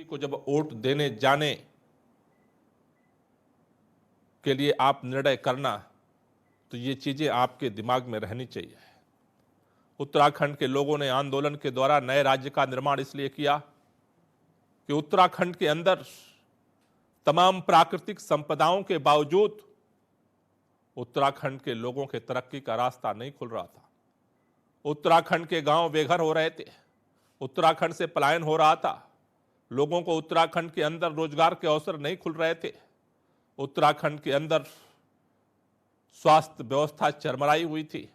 को जब वोट देने जाने के लिए आप निर्णय करना, तो ये चीजें आपके दिमाग में रहनी चाहिए। उत्तराखंड के लोगों ने आंदोलन के द्वारा नए राज्य का निर्माण इसलिए किया कि उत्तराखंड के अंदर तमाम प्राकृतिक संपदाओं के बावजूद उत्तराखंड के लोगों के तरक्की का रास्ता नहीं खुल रहा था। उत्तराखंड के गांव बेघर हो रहे थे, उत्तराखंड से पलायन हो रहा था, लोगों को उत्तराखंड के अंदर रोजगार के अवसर नहीं खुल रहे थे, उत्तराखंड के अंदर स्वास्थ्य व्यवस्था चरमराई हुई थी।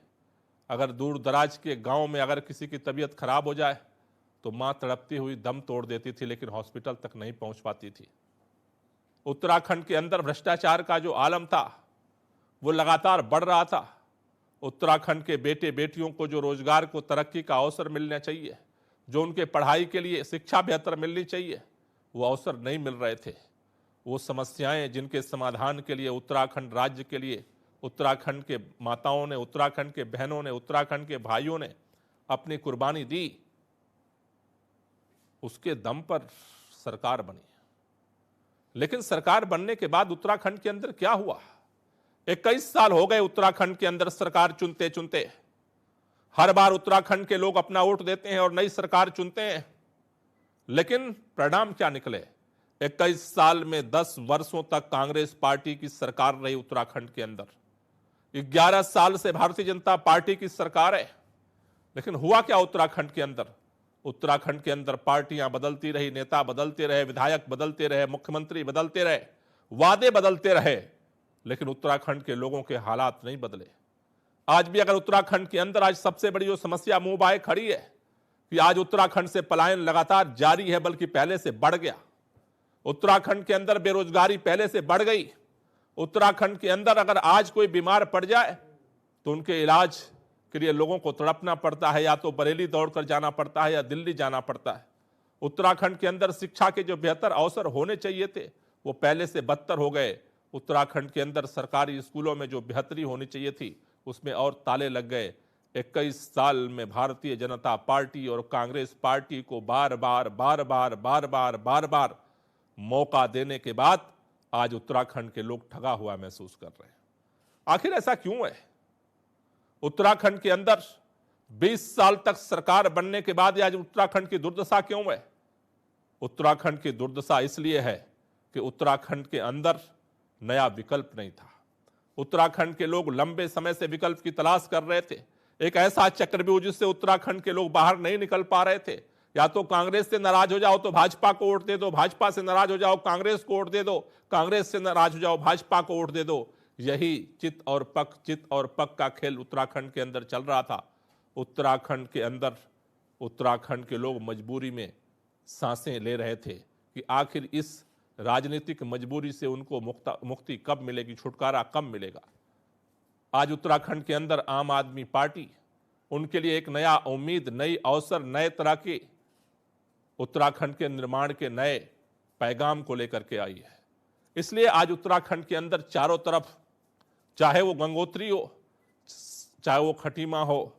अगर दूर दराज के गांव में अगर किसी की तबीयत खराब हो जाए तो मां तड़पती हुई दम तोड़ देती थी, लेकिन हॉस्पिटल तक नहीं पहुंच पाती थी। उत्तराखंड के अंदर भ्रष्टाचार का जो आलम था वो लगातार बढ़ रहा था। उत्तराखंड के बेटे बेटियों को जो रोजगार को तरक्की का अवसर मिलना चाहिए, जो उनके पढ़ाई के लिए शिक्षा बेहतर मिलनी चाहिए, वो अवसर नहीं मिल रहे थे। वो समस्याएं जिनके समाधान के लिए उत्तराखंड राज्य के लिए उत्तराखंड के माताओं ने, उत्तराखंड के बहनों ने, उत्तराखंड के भाइयों ने अपनी कुर्बानी दी, उसके दम पर सरकार बनी। लेकिन सरकार बनने के बाद उत्तराखंड के अंदर क्या हुआ? 21 साल हो गए उत्तराखंड के अंदर सरकार चुनते चुनते। हर बार उत्तराखंड के लोग अपना वोट देते हैं और नई सरकार चुनते हैं, लेकिन परिणाम क्या निकले? 21 साल में 10 वर्षों तक कांग्रेस पार्टी की सरकार रही उत्तराखंड के अंदर। 11 साल से भारतीय जनता पार्टी की सरकार है, लेकिन हुआ क्या उत्तराखंड के अंदर? उत्तराखंड के अंदर पार्टियां बदलती रही, नेता बदलते रहे, विधायक बदलते रहे, मुख्यमंत्री बदलते रहे, वादे बदलते रहे, लेकिन उत्तराखंड के लोगों के हालात नहीं बदले। आज भी अगर उत्तराखंड के अंदर आज सबसे बड़ी जो समस्या मुंह बाए खड़ी है कि आज उत्तराखंड से पलायन लगातार जारी है, बल्कि पहले से बढ़ गया। उत्तराखंड के अंदर बेरोजगारी पहले से बढ़ गई। उत्तराखंड के अंदर अगर आज कोई बीमार पड़ जाए तो उनके इलाज के लिए लोगों को तड़पना पड़ता है, या तो बरेली दौड़कर जाना पड़ता है या दिल्ली जाना पड़ता है। उत्तराखंड के अंदर शिक्षा के जो बेहतर अवसर होने चाहिए थे वो पहले से बदतर हो गए। उत्तराखंड के अंदर सरकारी स्कूलों में जो बेहतरी होनी चाहिए थी उसमें और ताले लग गए। 21 साल में भारतीय जनता पार्टी और कांग्रेस पार्टी को बार बार मौका देने के बाद आज उत्तराखंड के लोग ठगा हुआ महसूस कर रहे हैं। आखिर ऐसा क्यों है? उत्तराखंड के अंदर 20 साल तक सरकार बनने के बाद आज उत्तराखंड की दुर्दशा क्यों है? उत्तराखंड की दुर्दशा इसलिए है कि उत्तराखंड के अंदर नया विकल्प नहीं था। उत्तराखंड के लोग लंबे समय से विकल्प की तलाश कर रहे थे। एक ऐसा चक्रव्यूह जिससे उत्तराखंड के लोग बाहर नहीं निकल पा रहे थे। या तो कांग्रेस से नाराज हो जाओ तो भाजपा को वोट दे दो, भाजपा से नाराज हो जाओ कांग्रेस को वोट दे दो, कांग्रेस से नाराज हो जाओ भाजपा को वोट दे दो। यही चित और पक का खेल उत्तराखंड के अंदर चल रहा था। उत्तराखंड के अंदर उत्तराखंड के लोग मजबूरी में सांसें ले रहे थे कि आखिर इस राजनीतिक मजबूरी से उनको मुक्ति कब मिलेगी, छुटकारा कब मिलेगा। आज उत्तराखंड के अंदर आम आदमी पार्टी उनके लिए एक नया उम्मीद, नई अवसर, नए तरह के उत्तराखंड के निर्माण के नए पैगाम को लेकर के आई है। इसलिए आज उत्तराखंड के अंदर चारों तरफ, चाहे वो गंगोत्री हो, चाहे वो खटीमा हो,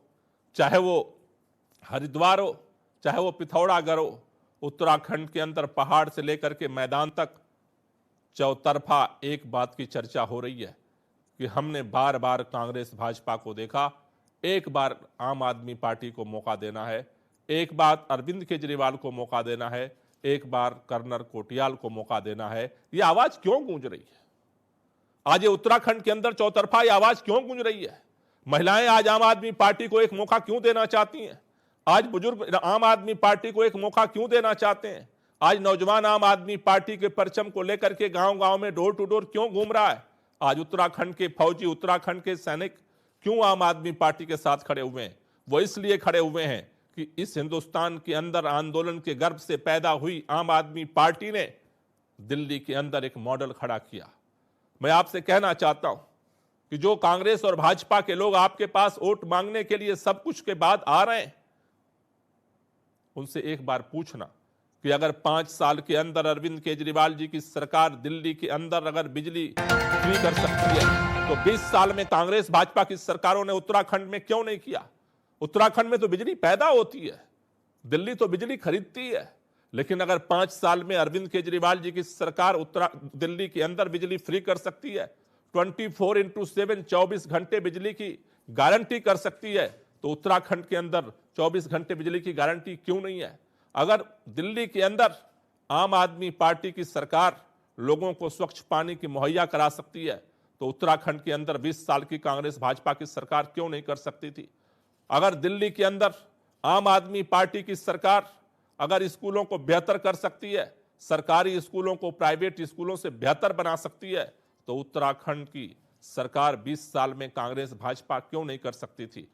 चाहे वो हरिद्वार हो, चाहे वो पिथौरागढ़ हो, उत्तराखंड के अंदर पहाड़ से लेकर के मैदान तक चौतरफा एक बात की चर्चा हो रही है कि हमने बार बार कांग्रेस भाजपा को देखा, एक बार आम आदमी पार्टी को मौका देना है, एक बार अरविंद केजरीवाल को मौका देना है, एक बार कर्नल कोटियाल को मौका देना है। ये आवाज क्यों गूंज रही है? आज ये उत्तराखंड के अंदर चौतरफा ये आवाज क्यों गूंज रही है? महिलाएं आज आम आदमी पार्टी को एक मौका क्यों देना चाहती हैं? आज बुजुर्ग आम आदमी पार्टी को एक मौका क्यों देना चाहते हैं? आज नौजवान आम आदमी पार्टी के परचम को लेकर के गांव गांव में डोर टू डोर क्यों घूम रहा है? आज उत्तराखंड के फौजी, उत्तराखंड के सैनिक क्यों आम आदमी पार्टी के साथ खड़े हुए हैं? वो इसलिए खड़े हुए हैं कि इस हिंदुस्तान के अंदर आंदोलन के गर्भ से पैदा हुई आम आदमी पार्टी ने दिल्ली के अंदर एक मॉडल खड़ा किया। मैं आपसे कहना चाहता हूं कि जो कांग्रेस और भाजपा के लोग आपके पास वोट मांगने के लिए सब कुछ के बाद आ रहे हैं, उनसे एक बार पूछना कि अगर 5 साल के अंदर अरविंद केजरीवाल जी की सरकार दिल्ली के अंदर अगर बिजली फ्री कर सकती है तो 20 साल में कांग्रेस भाजपा की सरकारों ने उत्तराखंड में क्यों नहीं किया? उत्तराखंड में तो बिजली पैदा होती है, दिल्ली तो बिजली खरीदती है। लेकिन अगर 5 साल में अरविंद केजरीवाल जी की सरकार दिल्ली के अंदर बिजली फ्री कर सकती है, 24/7 24 घंटे बिजली की गारंटी कर सकती है, तो उत्तराखंड के अंदर 24 घंटे बिजली की गारंटी क्यों नहीं है? अगर दिल्ली के अंदर आम आदमी पार्टी की सरकार लोगों को स्वच्छ पानी की मुहैया करा सकती है, तो उत्तराखंड के अंदर 20 साल की कांग्रेस भाजपा की सरकार क्यों नहीं कर सकती थी? अगर दिल्ली के अंदर आम आदमी पार्टी की सरकार अगर स्कूलों को बेहतर कर सकती है, सरकारी स्कूलों को प्राइवेट स्कूलों से बेहतर बना सकती है, तो उत्तराखंड की सरकार 20 साल में कांग्रेस भाजपा क्यों नहीं कर सकती थी?